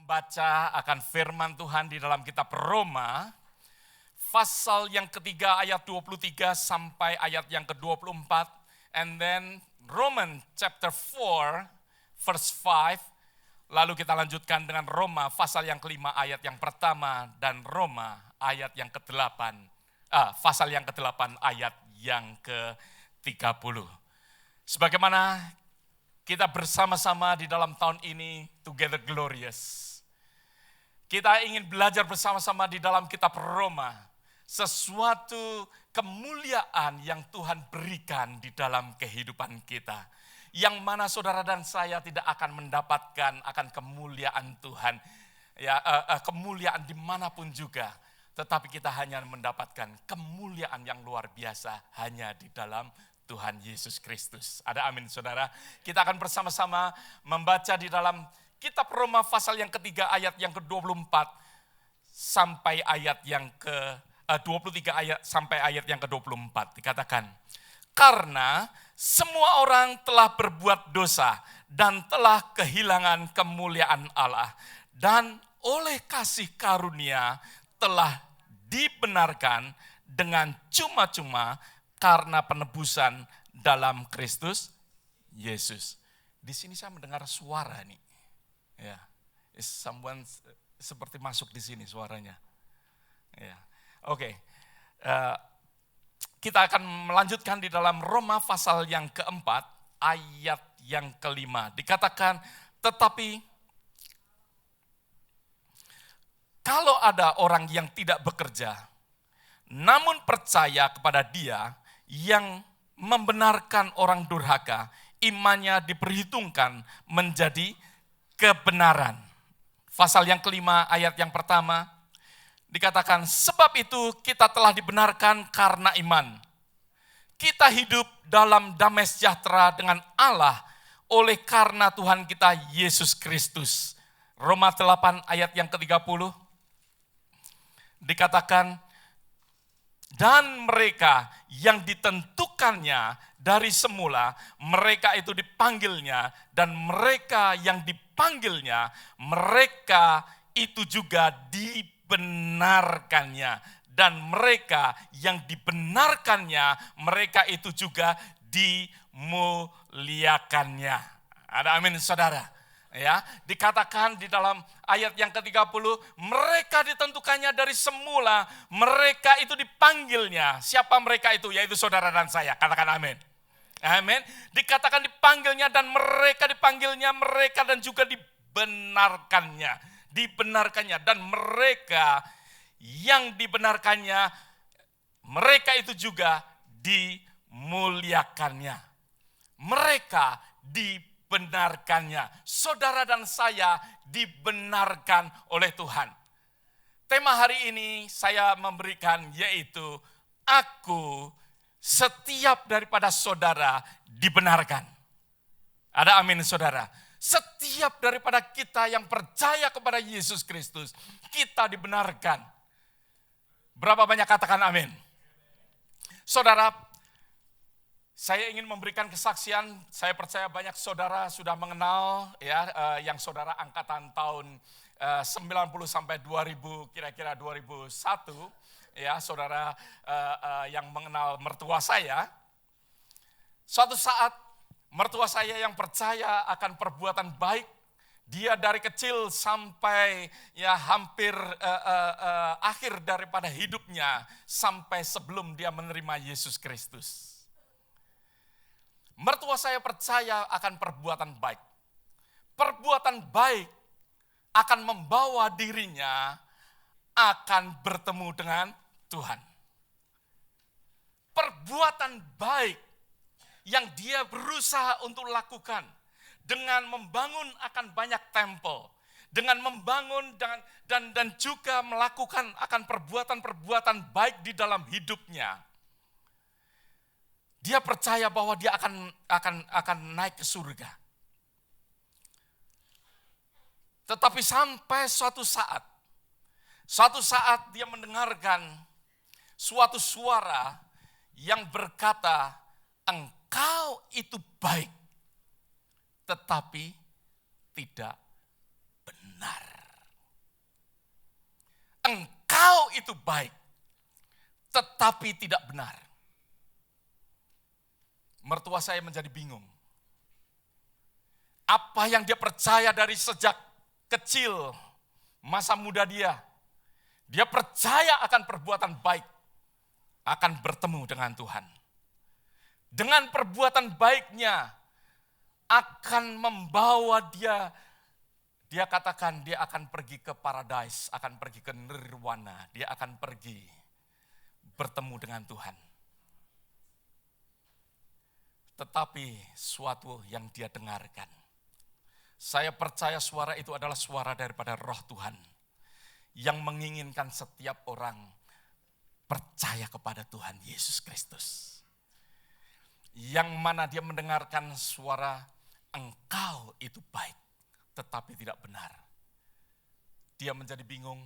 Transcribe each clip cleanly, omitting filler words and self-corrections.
membaca akan firman Tuhan di dalam kitab Roma, pasal yang ketiga ayat 23 sampai ayat yang ke-24, and then Roman chapter 4 verse 5, lalu kita lanjutkan dengan Roma pasal yang kelima ayat yang pertama, dan Roma ayat yang ke-8, pasal yang ke-8 ayat yang ke-30. Sebagaimana kita bersama-sama di dalam tahun ini, Together Glorious, kita ingin belajar bersama-sama di dalam kitab Roma, sesuatu kemuliaan yang Tuhan berikan di dalam kehidupan kita, yang mana saudara dan saya tidak akan mendapatkan akan kemuliaan Tuhan, kemuliaan dimanapun juga, tetapi kita hanya mendapatkan kemuliaan yang luar biasa hanya di dalam Tuhan Yesus Kristus. Ada amin saudara? Kita akan bersama-sama membaca di dalam kitab Roma pasal yang ketiga ayat yang ke-24 sampai ayat yang ke-23 ayat sampai ayat yang ke-24. Dikatakan, karena semua orang telah berbuat dosa dan telah kehilangan kemuliaan Allah, dan oleh kasih karunia telah dibenarkan dengan cuma-cuma karena penebusan dalam Kristus Yesus. Di sini saya mendengar suara nih. Ya, someone seperti masuk di sini suaranya. Ya, oke. Kita akan melanjutkan di dalam Roma pasal yang keempat ayat yang kelima. Dikatakan, tetapi kalau ada orang yang tidak bekerja, namun percaya kepada Dia yang membenarkan orang durhaka, imannya diperhitungkan menjadi kebenaran. Pasal yang kelima ayat yang pertama dikatakan, sebab itu kita telah dibenarkan karena iman. Kita hidup dalam damai sejahtera dengan Allah oleh karena Tuhan kita Yesus Kristus. Roma 8 ayat yang ke-30 dikatakan, dan mereka yang ditentukannya dari semula, mereka itu dipanggilnya, dan mereka yang dipanggilnya, mereka itu juga dibenarkannya. Dan mereka yang dibenarkannya, mereka itu juga dimuliakannya. Ada amin saudara? Ya, dikatakan di dalam ayat yang ke-30, mereka ditentukannya dari semula, mereka itu dipanggilnya. Siapa mereka itu? Yaitu saudara dan saya. Katakan amin. Amin. Dikatakan dipanggilnya dan mereka dipanggilnya, mereka dan juga dibenarkannya. Dibenarkannya dan mereka yang dibenarkannya, mereka itu juga dimuliakannya. Mereka dibenarkannya. Saudara dan saya dibenarkan oleh Tuhan. Tema hari ini saya memberikan yaitu, aku setiap daripada saudara dibenarkan. Ada amin saudara. Setiap daripada kita yang percaya kepada Yesus Kristus, kita dibenarkan. Berapa banyak katakan amin? Saudara, saya ingin memberikan kesaksian. Saya percaya banyak saudara sudah mengenal yang saudara angkatan tahun 90 sampai 2000, kira-kira 2001, ya, saudara yang mengenal mertua saya. Suatu saat mertua saya yang percaya akan perbuatan baik, dia dari kecil sampai hampir akhir daripada hidupnya, sampai sebelum dia menerima Yesus Kristus. Mertua saya percaya akan perbuatan baik. Perbuatan baik akan membawa dirinya akan bertemu dengan Tuhan. Perbuatan baik yang dia berusaha untuk lakukan dengan membangun akan banyak tempel, dengan membangun dan juga melakukan akan perbuatan-perbuatan baik di dalam hidupnya. Dia percaya bahwa dia akan naik ke surga. Tetapi sampai suatu saat dia mendengarkan suatu suara yang berkata, engkau itu baik, tetapi tidak benar. engkau itu baik, tetapi tidak benar. Mertua saya menjadi bingung. Apa yang dia percaya dari sejak kecil, masa muda dia percaya akan perbuatan baik, akan bertemu dengan Tuhan. Dengan perbuatan baiknya, akan membawa dia katakan dia akan pergi ke paradise, akan pergi ke nirwana, dia akan pergi bertemu dengan Tuhan. Tetapi suatu yang dia dengarkan, saya percaya suara itu adalah suara daripada Roh Tuhan yang menginginkan setiap orang percaya kepada Tuhan Yesus Kristus. Yang mana dia mendengarkan suara engkau itu baik, tetapi tidak benar. Dia menjadi bingung.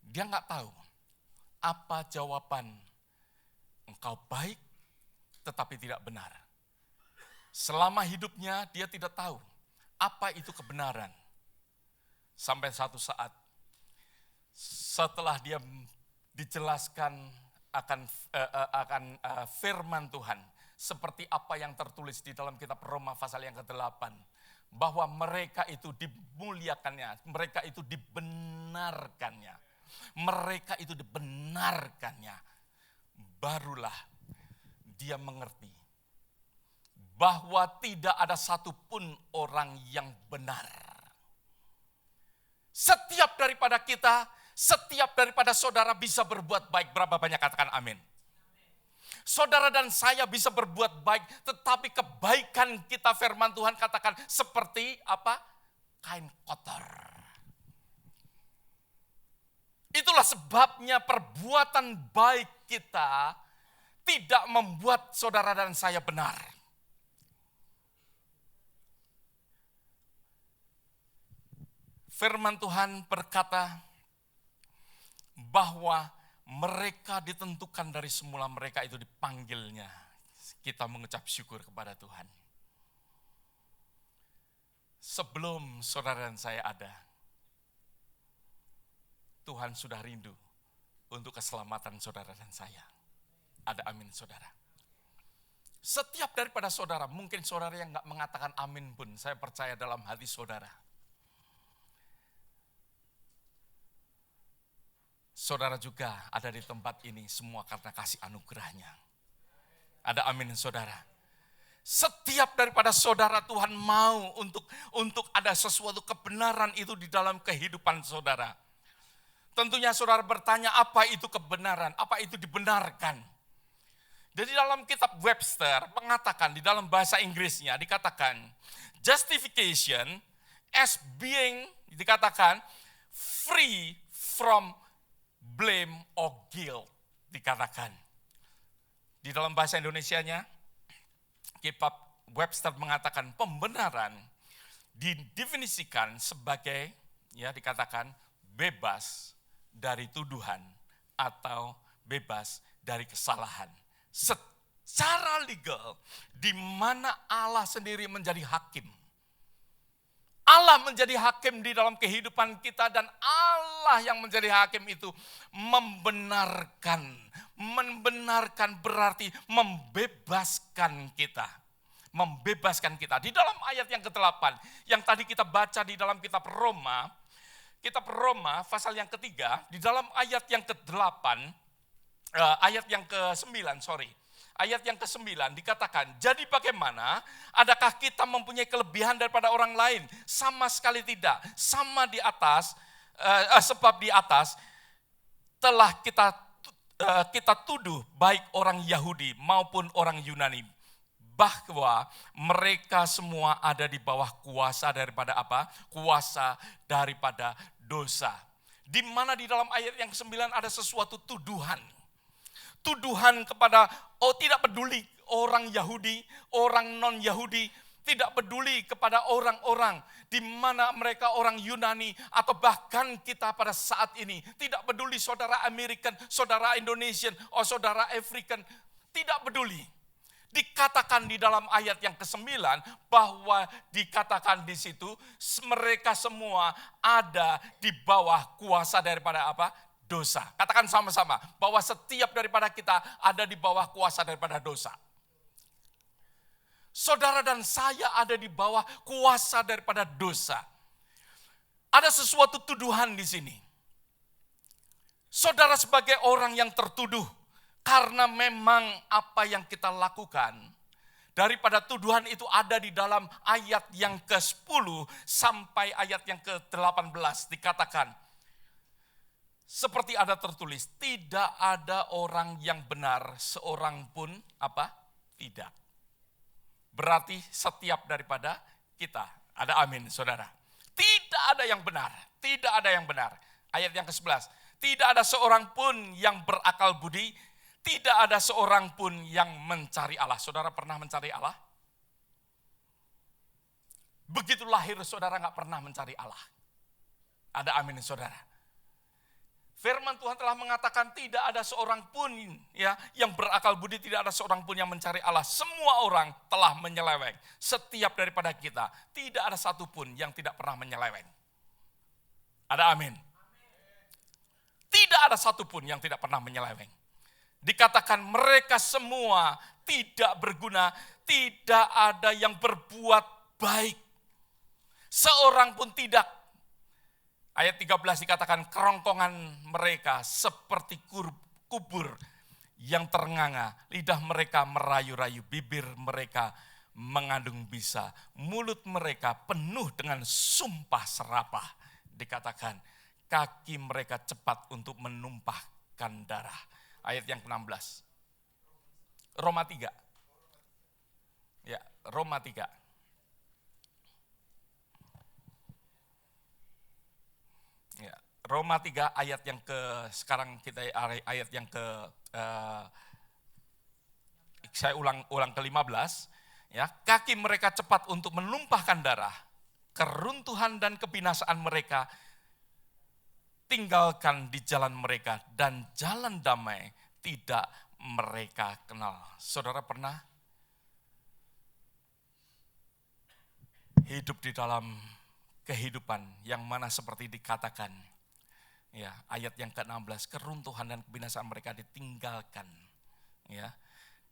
Dia nggak tahu apa jawaban engkau baik, tetapi tidak benar. Selama hidupnya dia tidak tahu apa itu kebenaran. Sampai satu saat, setelah dia dijelaskan akan firman Tuhan, seperti apa yang tertulis di dalam kitab Roma pasal yang ke-8, bahwa mereka itu dimuliakannya, mereka itu dibenarkannya, barulah dia mengerti bahwa tidak ada satupun orang yang benar. Setiap daripada kita, setiap daripada saudara bisa berbuat baik. Berapa banyak katakan amin? Saudara dan saya bisa berbuat baik, tetapi kebaikan kita firman Tuhan katakan seperti apa? Kain kotor. Itulah sebabnya perbuatan baik kita tidak membuat saudara dan saya benar. Firman Tuhan berkata bahwa mereka ditentukan dari semula, mereka itu dipanggilnya. Kita mengucap syukur kepada Tuhan. Sebelum saudara dan saya ada, Tuhan sudah rindu untuk keselamatan saudara dan saya. Ada amin saudara. Setiap daripada saudara, mungkin saudara yang gak mengatakan amin pun, saya percaya dalam hati saudara. Saudara juga ada di tempat ini semua karena kasih anugerahnya. Ada amin saudara. Setiap daripada saudara Tuhan mau untuk ada sesuatu kebenaran itu di dalam kehidupan saudara. Tentunya saudara bertanya apa itu kebenaran, apa itu dibenarkan. Jadi dalam kitab Webster mengatakan di dalam bahasa Inggrisnya dikatakan justification as being dikatakan free from blame or guilt dikatakan. Di dalam bahasa Indonesianya, kitab Webster mengatakan pembenaran didefinisikan sebagai ya dikatakan bebas dari tuduhan atau bebas dari kesalahan. Secara legal, di mana Allah sendiri menjadi hakim. Allah menjadi hakim di dalam kehidupan kita dan Allah yang menjadi hakim itu membenarkan. Membenarkan berarti membebaskan kita. Membebaskan kita. Di dalam ayat yang ke-8 yang tadi kita baca di dalam kitab Roma pasal yang ke-3, di dalam ayat yang ke-8, ayat yang ke-9, ayat yang ke-9 dikatakan, jadi bagaimana? Adakah kita mempunyai kelebihan daripada orang lain? Sama sekali tidak. Sama di atas, sebab di atas telah kita tuduh baik orang Yahudi maupun orang Yunani. Bahwa mereka semua ada di bawah kuasa daripada apa? Kuasa daripada dosa. Di mana di dalam ayat yang ke-9 ada sesuatu tuduhan. Tuduhan kepada, tidak peduli orang Yahudi, orang non-Yahudi, tidak peduli kepada orang-orang di mana mereka orang Yunani atau bahkan kita pada saat ini, tidak peduli saudara American, saudara Indonesian, saudara African, tidak peduli. Dikatakan di dalam ayat yang ke-9 bahwa dikatakan di situ mereka semua ada di bawah kuasa daripada apa? Dosa. Katakan sama-sama bahwa setiap daripada kita ada di bawah kuasa daripada dosa. Saudara dan saya ada di bawah kuasa daripada dosa. Ada sesuatu tuduhan di sini. Saudara sebagai orang yang tertuduh, karena memang apa yang kita lakukan, daripada tuduhan itu ada di dalam ayat yang ke-10 sampai ayat yang ke-18 dikatakan, seperti ada tertulis, tidak ada orang yang benar, seorang pun apa? Tidak. Berarti setiap daripada kita, ada amin saudara. Tidak ada yang benar, tidak ada yang benar. Ayat yang ke-11, tidak ada seorang pun yang berakal budi, tidak ada seorang pun yang mencari Allah. Saudara pernah mencari Allah? Begitu lahir saudara gak pernah mencari Allah. Ada amin saudara. Firman Tuhan telah mengatakan tidak ada seorang pun ya yang berakal budi, tidak ada seorang pun yang mencari Allah. Semua orang telah menyeleweng. Setiap daripada kita, tidak ada satupun yang tidak pernah menyeleweng. Ada amin. Tidak ada satupun yang tidak pernah menyeleweng. Dikatakan mereka semua tidak berguna, tidak ada yang berbuat baik. Seorang pun tidak. Ayat 13 dikatakan kerongkongan mereka seperti kubur yang ternganga. Lidah mereka merayu-rayu, bibir mereka mengandung bisa. Mulut mereka penuh dengan sumpah serapah. Dikatakan kaki mereka cepat untuk menumpahkan darah. Ayat yang ke-16. Roma 3. Ya, Roma 3. Ya, Roma 3 ayat yang sekarang kita ayat yang saya ulang ke-15 ya, kaki mereka cepat untuk menumpahkan darah, keruntuhan dan kebinasaan mereka tinggalkan di jalan mereka, dan jalan damai tidak mereka kenal. Saudara pernah hidup di dalam kehidupan yang mana seperti dikatakan ya, ayat yang ke-16, keruntuhan dan kebinasaan mereka ditinggalkan ya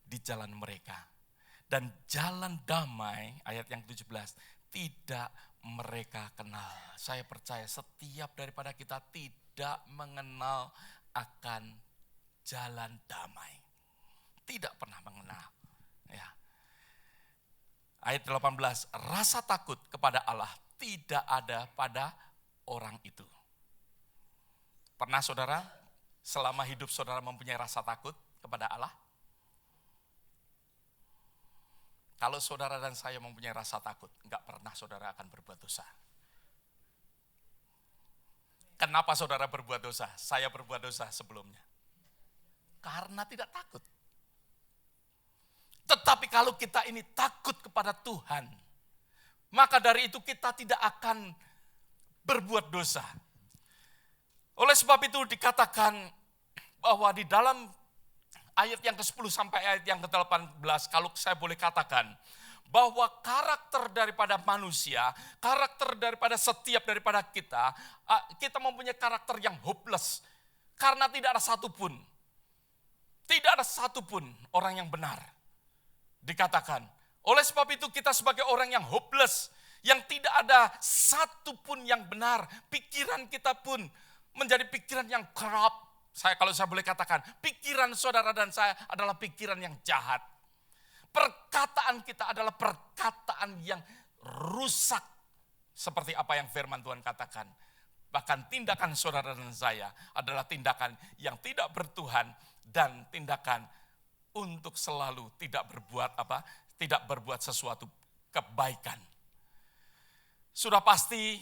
di jalan mereka, dan jalan damai ayat yang ke-17 tidak mereka kenal. Saya percaya setiap daripada kita tidak mengenal akan jalan damai, tidak pernah mengenal ya. Ayat 18, rasa takut kepada Allah tidak ada pada orang itu. Pernah saudara, selama hidup saudara mempunyai rasa takut kepada Allah? Kalau saudara dan saya mempunyai rasa takut, enggak pernah saudara akan berbuat dosa. Kenapa saudara berbuat dosa? Saya berbuat dosa sebelumnya. Karena tidak takut. Tetapi kalau kita ini takut kepada Tuhan, maka dari itu kita tidak akan berbuat dosa. Oleh sebab itu dikatakan bahwa di dalam ayat yang ke-10 sampai ayat yang ke-18, kalau saya boleh katakan, bahwa karakter daripada manusia, karakter daripada setiap daripada kita mempunyai karakter yang hopeless. Karena tidak ada satupun orang yang benar. Dikatakan, oleh sebab itu kita sebagai orang yang hopeless, yang tidak ada satupun yang benar, pikiran kita pun menjadi pikiran yang corrupt. Kalau saya boleh katakan, pikiran saudara dan saya adalah pikiran yang jahat. Perkataan kita adalah perkataan yang rusak. Seperti apa yang firman Tuhan katakan. Bahkan tindakan saudara dan saya adalah tindakan yang tidak bertuhan dan tindakan untuk selalu tidak berbuat sesuatu kebaikan. Sudah pasti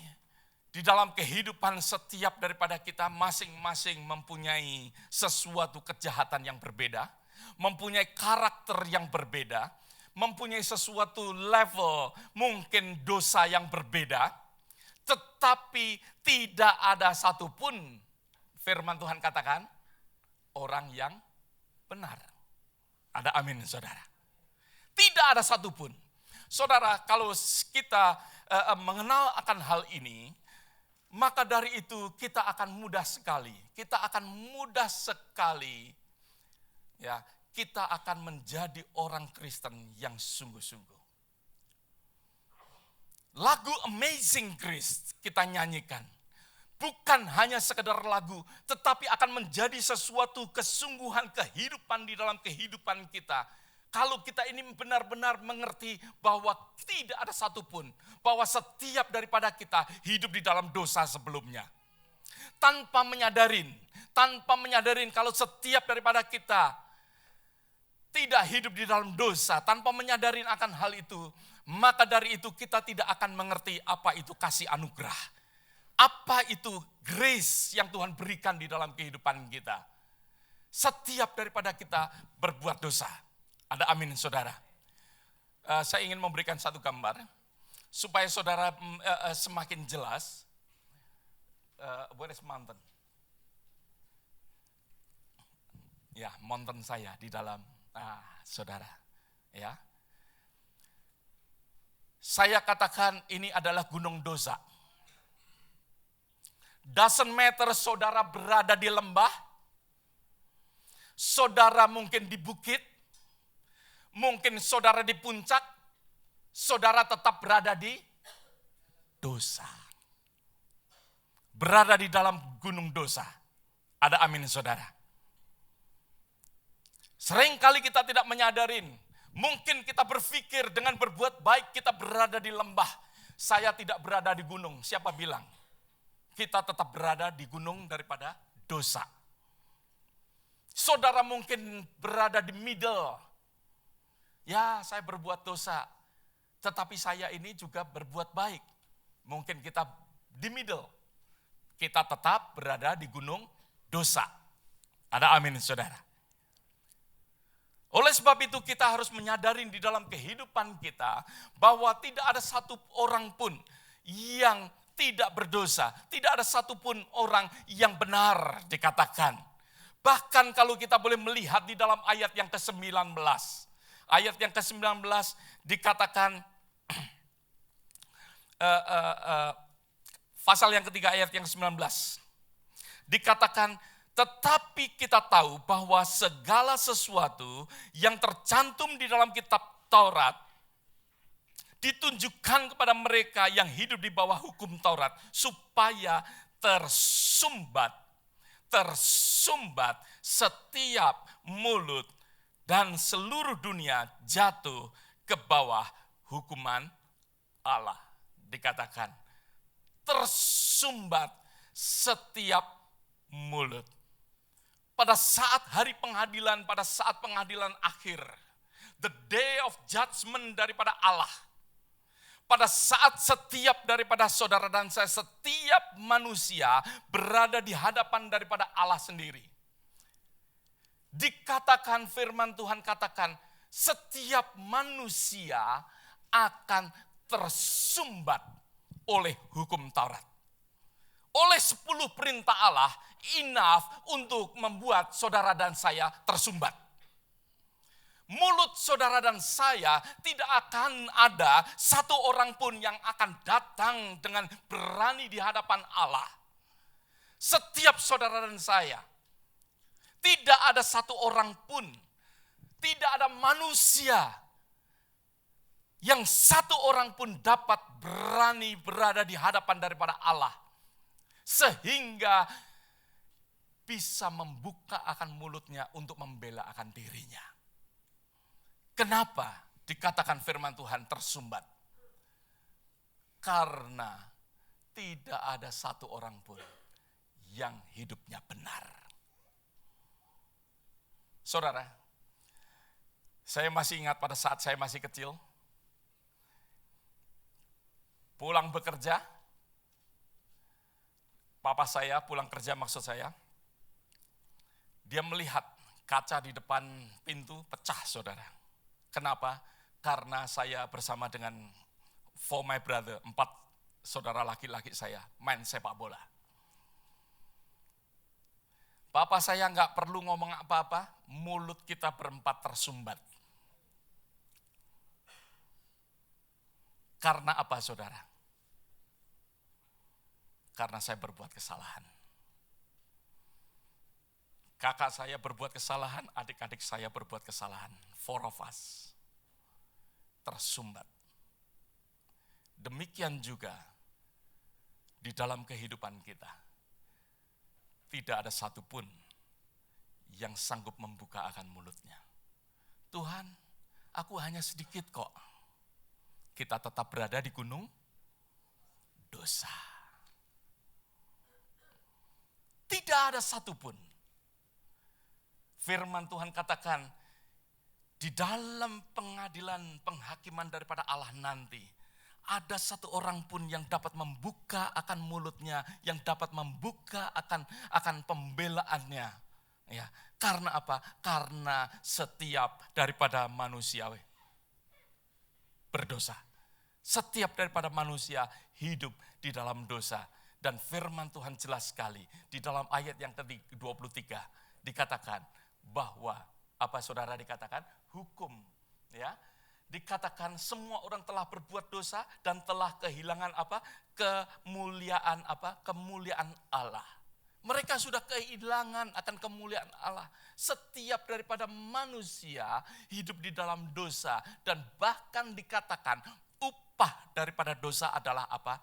di dalam kehidupan setiap daripada kita masing-masing mempunyai sesuatu kejahatan yang berbeda, mempunyai karakter yang berbeda, mempunyai sesuatu level mungkin dosa yang berbeda, tetapi tidak ada satupun firman Tuhan katakan orang yang benar. Ada amin saudara. Tidak ada satupun. Saudara, kalau kita mengenal akan hal ini, maka dari itu kita akan mudah sekali. Ya, kita akan menjadi orang Kristen yang sungguh-sungguh. Lagu Amazing Grace kita nyanyikan. Bukan hanya sekedar lagu, tetapi akan menjadi sesuatu kesungguhan kehidupan di dalam kehidupan kita. Kalau kita ini benar-benar mengerti bahwa tidak ada satupun, bahwa setiap daripada kita hidup di dalam dosa sebelumnya. Tanpa menyadarin kalau setiap daripada kita tidak hidup di dalam dosa, tanpa menyadarin akan hal itu, maka dari itu kita tidak akan mengerti apa itu kasih anugerah. Apa itu grace yang Tuhan berikan di dalam kehidupan kita. Setiap daripada kita berbuat dosa. Ada amin saudara. Saya ingin memberikan satu gambar supaya saudara semakin jelas. Where is mountain? Ya, mountain saya di dalam saudara. Ya, saya katakan ini adalah gunung dosa. Doesn't matter saudara berada di lembah, saudara mungkin di bukit, mungkin saudara di puncak, saudara tetap berada di dosa. Berada di dalam gunung dosa. Ada amin saudara. Seringkali kita tidak menyadarin, mungkin kita berpikir dengan berbuat baik kita berada di lembah. Saya tidak berada di gunung, siapa bilang? Kita tetap berada di gunung daripada dosa. Saudara mungkin berada di middle. Ya, saya berbuat dosa, tetapi saya ini juga berbuat baik. Mungkin kita di middle. Kita tetap berada di gunung dosa. Ada amin saudara. Oleh sebab itu kita harus menyadari di dalam kehidupan kita bahwa tidak ada satu orang pun yang tidak berdosa. Tidak ada satupun orang yang benar dikatakan. Bahkan kalau kita boleh melihat di dalam ayat yang ke-19. Ayat yang ke-19 dikatakan, pasal yang ketiga ayat yang ke-19. Dikatakan, tetapi kita tahu bahwa segala sesuatu yang tercantum di dalam kitab Taurat ditunjukkan kepada mereka yang hidup di bawah hukum Taurat supaya tersumbat setiap mulut dan seluruh dunia jatuh ke bawah hukuman Allah. Dikatakan tersumbat setiap mulut. Pada saat hari pengadilan, pada saat pengadilan akhir, the day of judgment daripada Allah, pada saat setiap daripada saudara dan saya, setiap manusia berada di hadapan daripada Allah sendiri. Dikatakan firman Tuhan katakan, setiap manusia akan tersumbat oleh hukum Taurat. Oleh 10 perintah Allah, enough untuk membuat saudara dan saya tersumbat. Mulut saudara dan saya tidak akan ada satu orang pun yang akan datang dengan berani di hadapan Allah. Setiap saudara dan saya, tidak ada satu orang pun, tidak ada manusia yang satu orang pun dapat berani berada di hadapan daripada Allah. Sehingga bisa membuka akan mulutnya untuk membela akan dirinya. Kenapa dikatakan firman Tuhan tersumbat? Karena tidak ada satu orang pun yang hidupnya benar. Saudara, saya masih ingat pada saat saya masih kecil, pulang bekerja, papa saya pulang kerja maksud saya, dia melihat kaca di depan pintu pecah saudara. Kenapa? Karena saya bersama dengan 4 my brother, 4 saudara laki-laki saya main sepak bola. Papa saya nggak perlu ngomong apa-apa, mulut kita berempat tersumbat. Karena apa saudara? Karena saya berbuat kesalahan. Kakak saya berbuat kesalahan, adik-adik saya berbuat kesalahan. Four of us tersumbat. Demikian juga di dalam kehidupan kita. Tidak ada satupun yang sanggup membuka akan mulutnya. Tuhan, aku hanya sedikit kok. Kita tetap berada di gunung dosa. Tidak ada satupun. Firman Tuhan katakan, di dalam pengadilan penghakiman daripada Allah nanti, ada satu orang pun yang dapat membuka akan mulutnya, yang dapat membuka akan pembelaannya. Ya, karena apa? Karena setiap daripada manusia berdosa. Setiap daripada manusia hidup di dalam dosa. Dan firman Tuhan jelas sekali di dalam ayat yang ke-23 dikatakan bahwa apa saudara dikatakan? Hukum, ya. Dikatakan semua orang telah berbuat dosa dan telah kehilangan apa? Kemuliaan apa? Kemuliaan Allah. Mereka sudah kehilangan akan kemuliaan Allah. Setiap daripada manusia hidup di dalam dosa dan bahkan dikatakan upah daripada dosa adalah apa?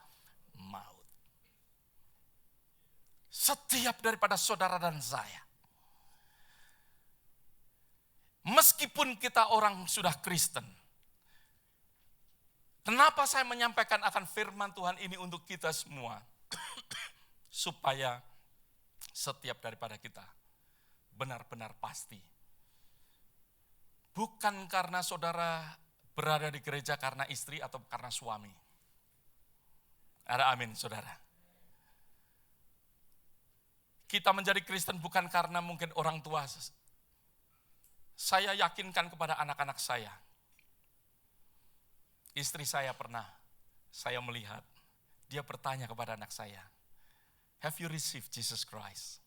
Maut. Setiap daripada saudara dan saya. Meskipun kita orang sudah Kristen. Kenapa saya menyampaikan akan firman Tuhan ini untuk kita semua? Supaya setiap daripada kita benar-benar pasti. Bukan karena saudara berada di gereja karena istri atau karena suami. Ada amin saudara. Kita menjadi Kristen bukan karena mungkin orang tua. Saya yakinkan kepada anak-anak saya. Istri saya pernah, saya melihat, dia bertanya kepada anak saya, have you received Jesus Christ?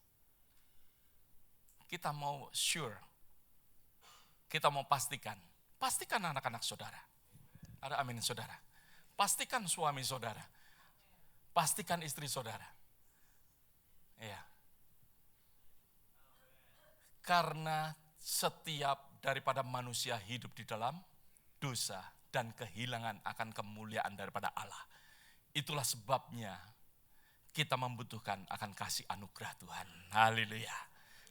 Kita mau sure, kita mau pastikan anak-anak saudara. Ada amin saudara. Pastikan suami saudara. Pastikan istri saudara. Ya. Karena setiap daripada manusia hidup di dalam dosa dan kehilangan akan kemuliaan daripada Allah. Itulah sebabnya kita membutuhkan akan kasih anugerah Tuhan. Haleluya.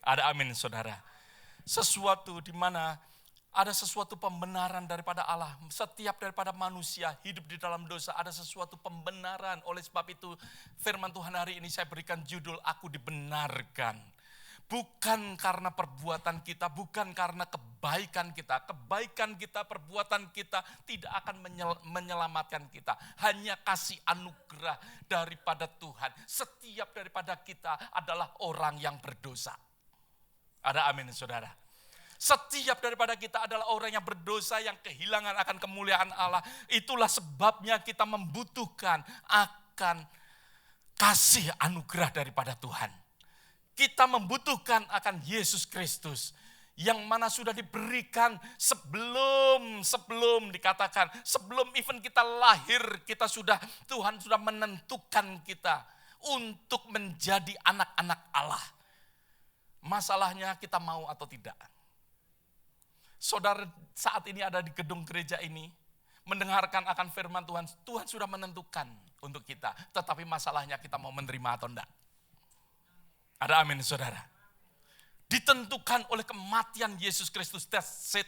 Ada amin saudara. Sesuatu di mana ada sesuatu pembenaran daripada Allah. Setiap daripada manusia hidup di dalam dosa ada sesuatu pembenaran. Oleh sebab itu firman Tuhan hari ini saya berikan judul Aku Dibenarkan. Bukan karena perbuatan kita, bukan karena kebaikan kita. Kebaikan kita, perbuatan kita tidak akan menyelamatkan kita. Hanya kasih anugerah daripada Tuhan. Setiap daripada kita adalah orang yang berdosa. Ada amin saudara. Setiap daripada kita adalah orang yang berdosa yang kehilangan akan kemuliaan Allah. Itulah sebabnya kita membutuhkan akan kasih anugerah daripada Tuhan. Kita membutuhkan akan Yesus Kristus yang mana sudah diberikan sebelum dikatakan, sebelum even kita lahir, Tuhan sudah menentukan kita untuk menjadi anak-anak Allah. Masalahnya kita mau atau tidak. Saudara saat ini ada di gedung gereja ini, mendengarkan akan firman Tuhan, Tuhan sudah menentukan untuk kita. Tetapi masalahnya kita mau menerima atau tidak. Ada amin saudara. Ditentukan oleh kematian Yesus Kristus, that's it.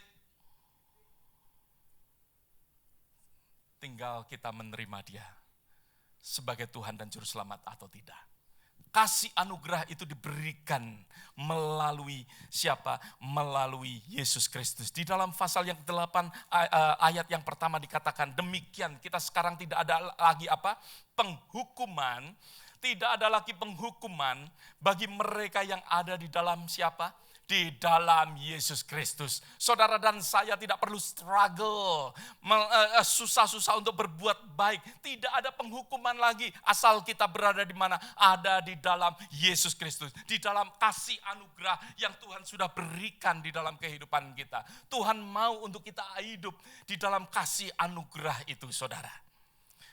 Tinggal kita menerima dia sebagai Tuhan dan Juru Selamat atau tidak. Kasih anugerah itu diberikan melalui siapa? Melalui Yesus Kristus. Di dalam pasal yang ke-8 ayat yang pertama dikatakan demikian. Kita sekarang tidak ada lagi apa? Penghukuman. Tidak ada lagi penghukuman bagi mereka yang ada di dalam siapa? Di dalam Yesus Kristus. Saudara dan saya tidak perlu struggle, susah-susah untuk berbuat baik. Tidak ada penghukuman lagi asal kita berada di mana? Ada di dalam Yesus Kristus. Di dalam kasih anugerah yang Tuhan sudah berikan di dalam kehidupan kita. Tuhan mau untuk kita hidup di dalam kasih anugerah itu saudara.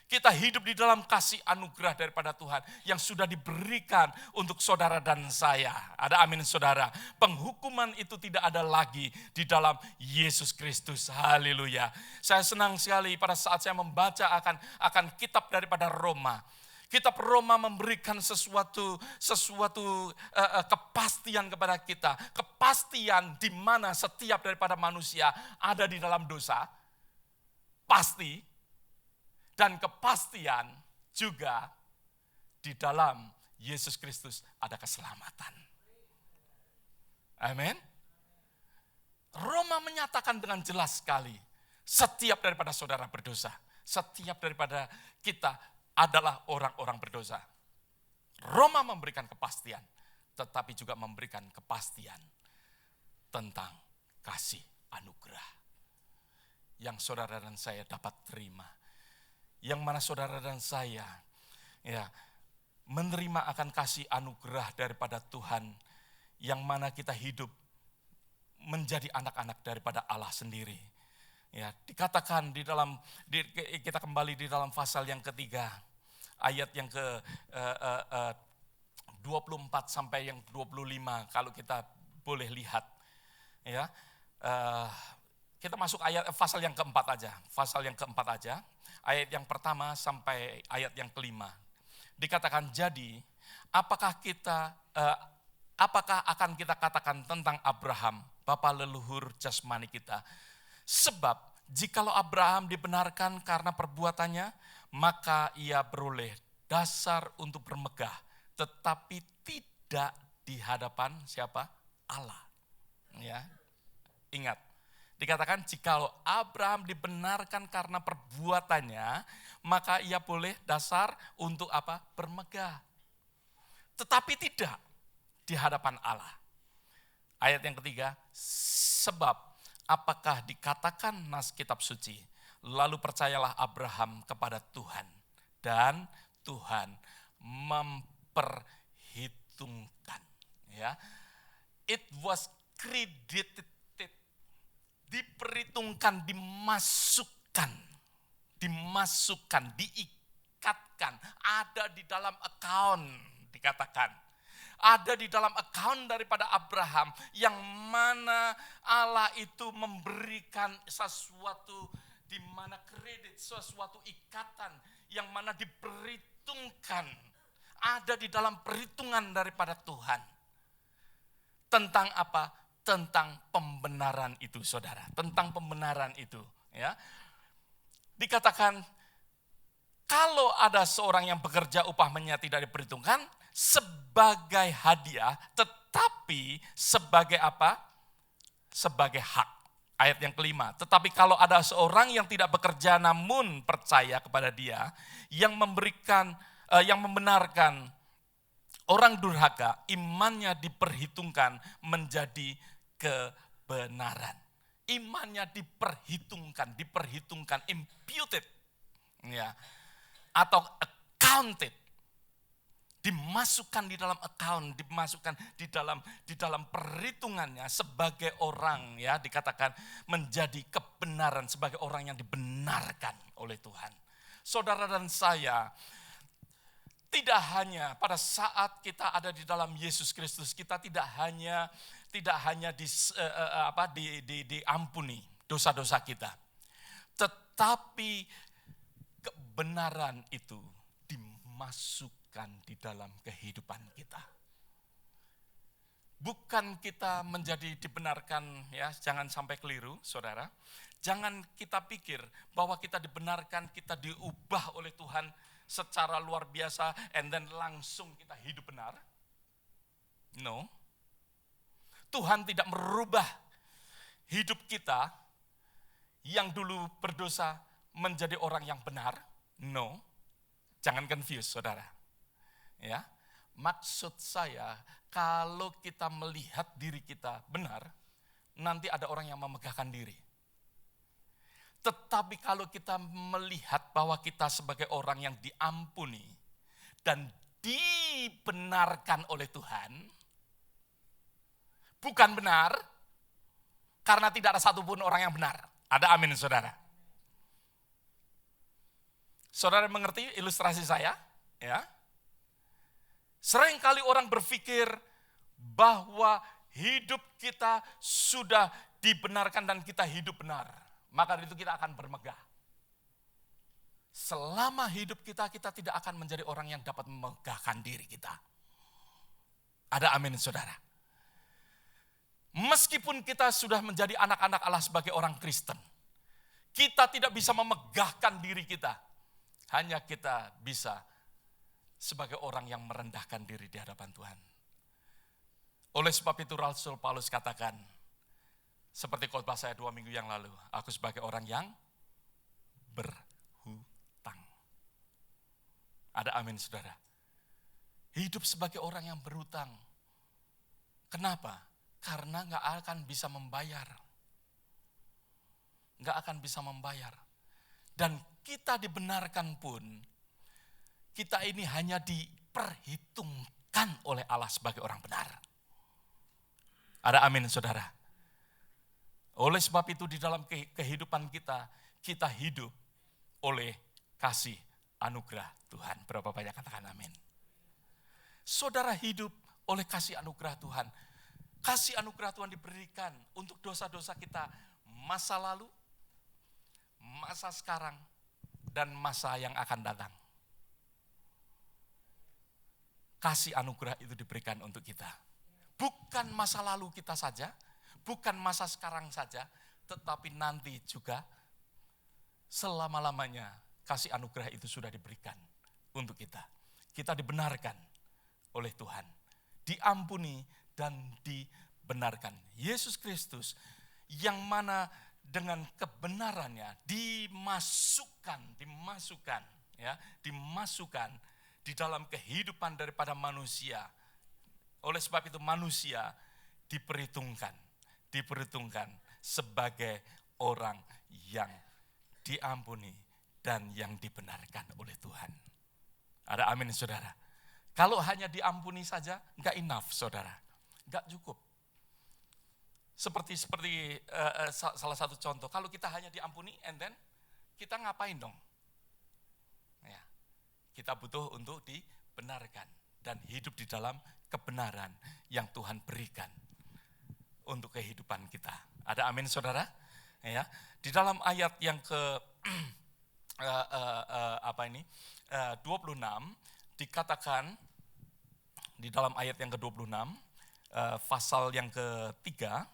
Kita hidup di dalam kasih anugerah daripada Tuhan yang sudah diberikan untuk saudara dan saya. Ada amin saudara. Penghukuman itu tidak ada lagi di dalam Yesus Kristus. Haleluya. Saya senang sekali pada saat saya membaca akan kitab daripada Roma. Kitab Roma memberikan sesuatu kepastian kepada kita. Kepastian di mana setiap daripada manusia ada di dalam dosa. Pasti. Dan kepastian juga di dalam Yesus Kristus ada keselamatan. Amin. Roma menyatakan dengan jelas sekali, setiap daripada saudara berdosa, setiap daripada kita adalah orang-orang berdosa. Roma memberikan kepastian, tetapi juga memberikan kepastian tentang kasih anugerah yang saudara dan saya dapat terima. Yang mana saudara dan saya menerima akan kasih anugerah daripada Tuhan, yang mana kita hidup menjadi anak-anak daripada Allah sendiri. Ya, dikatakan kita kembali di dalam pasal yang ketiga, ayat yang ke 24 sampai yang 25 kalau kita boleh lihat. Ya, kita masuk pasal yang keempat aja. Ayat yang pertama sampai ayat yang kelima. Dikatakan, jadi apakah akan kita katakan tentang Abraham, bapa leluhur jasmani kita? Sebab jikalau Abraham dibenarkan karena perbuatannya, maka ia beroleh dasar untuk bermegah, tetapi tidak di hadapan siapa? Allah. Ya. Ingat. Dikatakan jikalau Abraham dibenarkan karena perbuatannya, maka ia boleh dasar untuk apa? Bermegah. Tetapi tidak di hadapan Allah. Ayat yang ketiga, sebab apakah dikatakan nas kitab suci, lalu percayalah Abraham kepada Tuhan, dan Tuhan memperhitungkan. Ya, it was credited, diperhitungkan, dimasukkan, diikatkan, ada di dalam account, dikatakan. Ada di dalam account daripada Abraham, yang mana Allah itu memberikan sesuatu, di mana kredit, sesuatu ikatan, yang mana diperhitungkan, ada di dalam perhitungan daripada Tuhan. Tentang apa? Tentang pembenaran itu, saudara. Tentang pembenaran itu. Ya. Dikatakan, kalau ada seorang yang bekerja upahnya tidak diperhitungkan, sebagai hadiah, tetapi sebagai apa? Sebagai hak. Ayat yang kelima, tetapi kalau ada seorang yang tidak bekerja namun percaya kepada dia, yang membenarkan orang durhaka, imannya diperhitungkan menjadi kebenaran. Imannya diperhitungkan, imputed, ya, atau accounted, dimasukkan di dalam account, dimasukkan di dalam perhitungannya sebagai orang, ya, dikatakan menjadi kebenaran, sebagai orang yang dibenarkan oleh Tuhan. Saudara dan saya, tidak hanya pada saat kita ada di dalam Yesus Kristus, kita tidak hanya diampuni dosa-dosa kita, tetapi kebenaran itu dimasukkan di dalam kehidupan kita. Bukan kita menjadi dibenarkan, ya, jangan sampai keliru, saudara. Jangan kita pikir bahwa kita dibenarkan, kita diubah oleh Tuhan secara luar biasa, and then langsung kita hidup benar. No. Tuhan tidak merubah hidup kita yang dulu berdosa menjadi orang yang benar. No. Jangan confuse, saudara. Ya. Maksud saya, kalau kita melihat diri kita benar, nanti ada orang yang memegahkan diri. Tetapi kalau kita melihat bahwa kita sebagai orang yang diampuni dan dibenarkan oleh Tuhan, bukan benar, karena tidak ada satupun orang yang benar. Ada amin, saudara. Saudara mengerti ilustrasi saya? Ya. Seringkali orang berpikir bahwa hidup kita sudah dibenarkan dan kita hidup benar. Maka itu kita akan bermegah. Selama hidup kita tidak akan menjadi orang yang dapat memegahkan diri kita. Ada amin saudara. Meskipun kita sudah menjadi anak-anak Allah sebagai orang Kristen, kita tidak bisa memegahkan diri kita. Hanya kita bisa sebagai orang yang merendahkan diri di hadapan Tuhan. Oleh sebab itu Rasul Paulus katakan, seperti khotbah saya 2 minggu yang lalu, aku sebagai orang yang berhutang. Ada amin saudara. Hidup sebagai orang yang berhutang. Kenapa? Karena gak akan bisa membayar. Gak akan bisa membayar. Dan kita dibenarkan pun, kita ini hanya diperhitungkan oleh Allah sebagai orang benar. Ada amin saudara. Oleh sebab itu di dalam kehidupan kita hidup oleh kasih anugerah Tuhan. Berapa banyak katakan amin. Saudara hidup oleh kasih anugerah Tuhan. Kasih anugerah Tuhan diberikan untuk dosa-dosa kita masa lalu, masa sekarang, dan masa yang akan datang. Kasih anugerah itu diberikan untuk kita. Bukan masa lalu kita saja, bukan masa sekarang saja, tetapi nanti juga selama-lamanya kasih anugerah itu sudah diberikan untuk kita. Kita dibenarkan oleh Tuhan, diampuni dan dibenarkan. Yesus Kristus yang mana dengan kebenarannya dimasukkan di dalam kehidupan daripada manusia. Oleh sebab itu manusia diperhitungkan sebagai orang yang diampuni dan yang dibenarkan oleh Tuhan. Ada amin saudara. Kalau hanya diampuni saja enggak enough saudara, enggak cukup. Seperti salah satu contoh, kalau kita hanya diampuni and then kita ngapain dong? Ya, kita butuh untuk dibenarkan dan hidup di dalam kebenaran yang Tuhan berikan untuk kehidupan kita. Ada amin saudara? Ya, di dalam ayat yang ke 26 dikatakan di dalam ayat yang ke-26 pasal yang ketiga.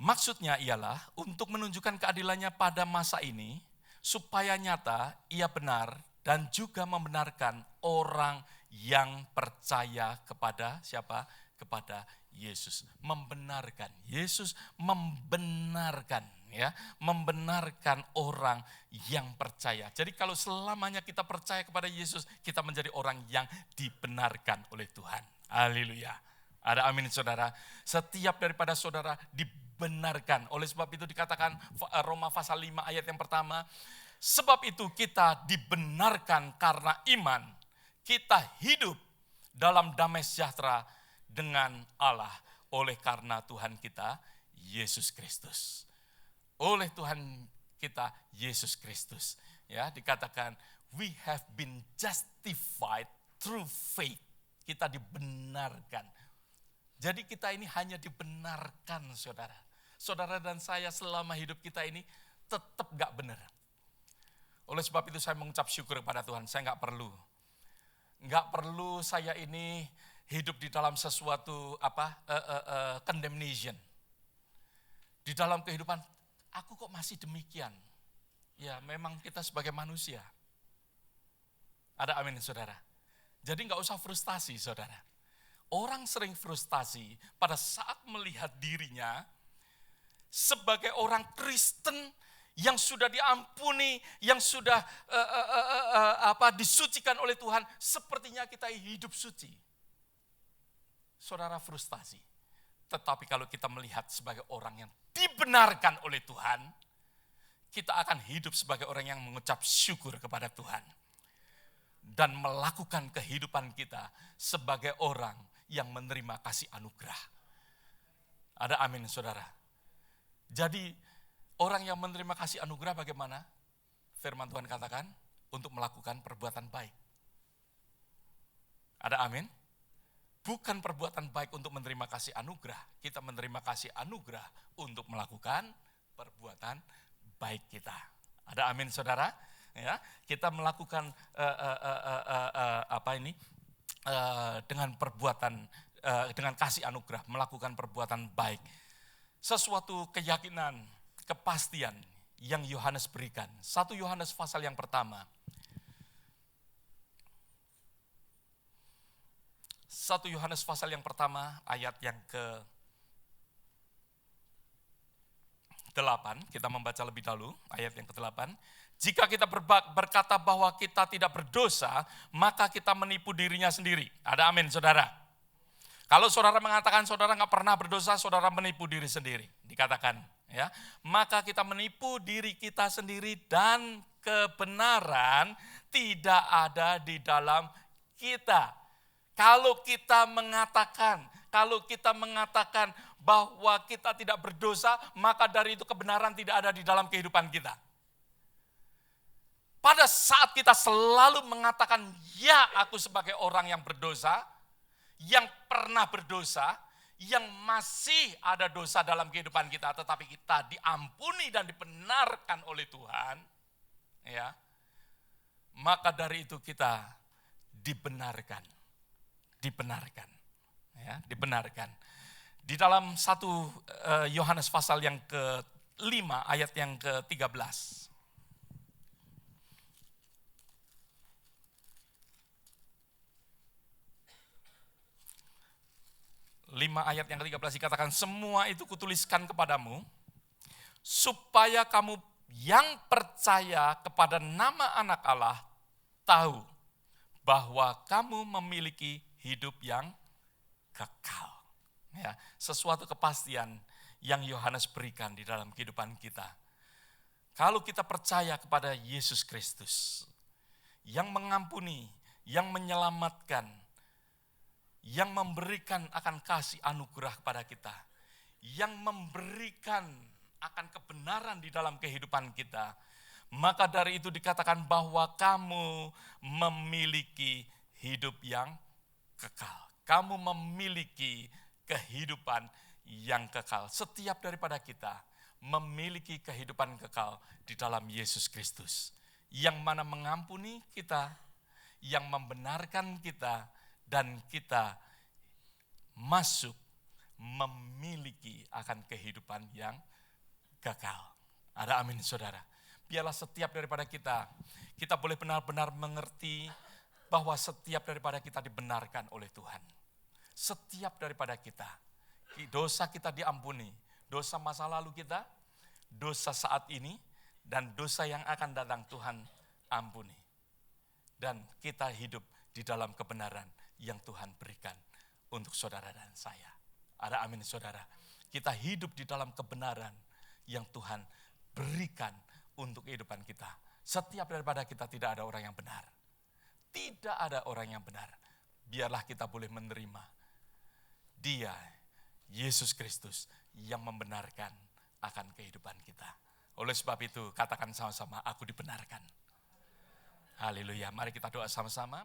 Maksudnya ialah untuk menunjukkan keadilannya pada masa ini, supaya nyata ia benar dan juga membenarkan orang yang percaya kepada siapa? Kepada Yesus. Membenarkan. Yesus membenarkan, ya, membenarkan orang yang percaya. Jadi kalau selamanya kita percaya kepada Yesus, kita menjadi orang yang dibenarkan oleh Tuhan. Haleluya. Ada amin saudara. Setiap daripada saudara dibenarkan. Oleh sebab itu dikatakan Roma pasal 5 ayat yang pertama. Sebab itu kita dibenarkan karena iman. Kita hidup dalam damai sejahtera dengan Allah. Oleh karena Tuhan kita Yesus Kristus. Oleh Tuhan kita Yesus Kristus. Ya, dikatakan we have been justified through faith. Kita dibenarkan. Jadi kita ini hanya dibenarkan saudara. Saudara dan saya selama hidup kita ini tetap gak benar. Oleh sebab itu saya mengucap syukur kepada Tuhan. Saya gak perlu saya ini hidup di dalam sesuatu condemnation. Di dalam kehidupan, aku kok masih demikian. Ya memang kita sebagai manusia. Ada amin saudara. Jadi gak usah frustasi saudara. Orang sering frustasi pada saat melihat dirinya sebagai orang Kristen yang sudah diampuni, yang sudah disucikan oleh Tuhan, sepertinya kita hidup suci. Saudara frustasi. Tetapi kalau kita melihat sebagai orang yang dibenarkan oleh Tuhan, kita akan hidup sebagai orang yang mengucap syukur kepada Tuhan. Dan melakukan kehidupan kita sebagai orang yang menerima kasih anugerah. Ada amin saudara. Jadi Orang yang menerima kasih anugerah bagaimana? Firman Tuhan katakan, untuk melakukan perbuatan baik. Ada amin? Bukan perbuatan baik untuk menerima kasih anugerah. Kita menerima kasih anugerah untuk melakukan perbuatan baik kita. Ada amin, saudara? Ya, kita melakukan dengan perbuatan, dengan kasih anugerah, melakukan perbuatan baik. Sesuatu keyakinan, kepastian yang Yohanes berikan. 1 Yohanes pasal yang pertama. 1 Yohanes pasal yang pertama ayat yang ke-8, kita membaca lebih dahulu ayat yang ke-8. Jika kita berkata bahwa kita tidak berdosa, maka kita menipu dirinya sendiri. Ada amin, saudara? Kalau saudara mengatakan saudara nggak pernah berdosa, saudara menipu diri sendiri. Dikatakan, ya, maka kita menipu diri kita sendiri dan kebenaran tidak ada di dalam kita. Kalau kita mengatakan bahwa kita tidak berdosa, maka dari itu kebenaran tidak ada di dalam kehidupan kita. Pada saat kita selalu mengatakan, ya aku sebagai orang yang berdosa, yang pernah berdosa, yang masih ada dosa dalam kehidupan kita, tetapi kita diampuni dan dibenarkan oleh Tuhan, ya, maka dari itu kita dibenarkan, ya, dibenarkan. Di dalam 1 Yohanes pasal yang ke-5 ayat yang ke-13. 5 ayat yang ke-13 dikatakan, semua itu kutuliskan kepadamu, supaya kamu yang percaya kepada nama anak Allah tahu bahwa kamu memiliki hidup yang kekal. Ya, sesuatu kepastian yang Yohanes berikan di dalam kehidupan kita. Kalau kita percaya kepada Yesus Kristus, yang mengampuni, yang menyelamatkan, yang memberikan akan kasih anugerah kepada kita, yang memberikan akan kebenaran di dalam kehidupan kita, maka dari itu dikatakan bahwa kamu memiliki hidup yang kekal. Kamu memiliki kehidupan yang kekal. Setiap daripada kita memiliki kehidupan kekal di dalam Yesus Kristus, yang mana mengampuni kita, yang membenarkan kita, dan kita masuk memiliki akan kehidupan yang kekal. Ada amin, saudara. Biarlah setiap daripada kita boleh benar-benar mengerti bahwa setiap daripada kita dibenarkan oleh Tuhan. Setiap daripada kita, dosa kita diampuni. Dosa masa lalu kita, dosa saat ini, dan dosa yang akan datang Tuhan ampuni. Dan kita hidup di dalam kebenaran yang Tuhan berikan untuk saudara dan saya. Ada amin, saudara. Kita hidup di dalam kebenaran yang Tuhan berikan untuk kehidupan kita. Setiap daripada kita tidak ada orang yang benar. Tidak ada orang yang benar. Biarlah kita boleh menerima Dia, Yesus Kristus, yang membenarkan akan kehidupan kita. Oleh sebab itu, katakan sama-sama, aku dibenarkan. Haleluya. Mari kita doa sama-sama.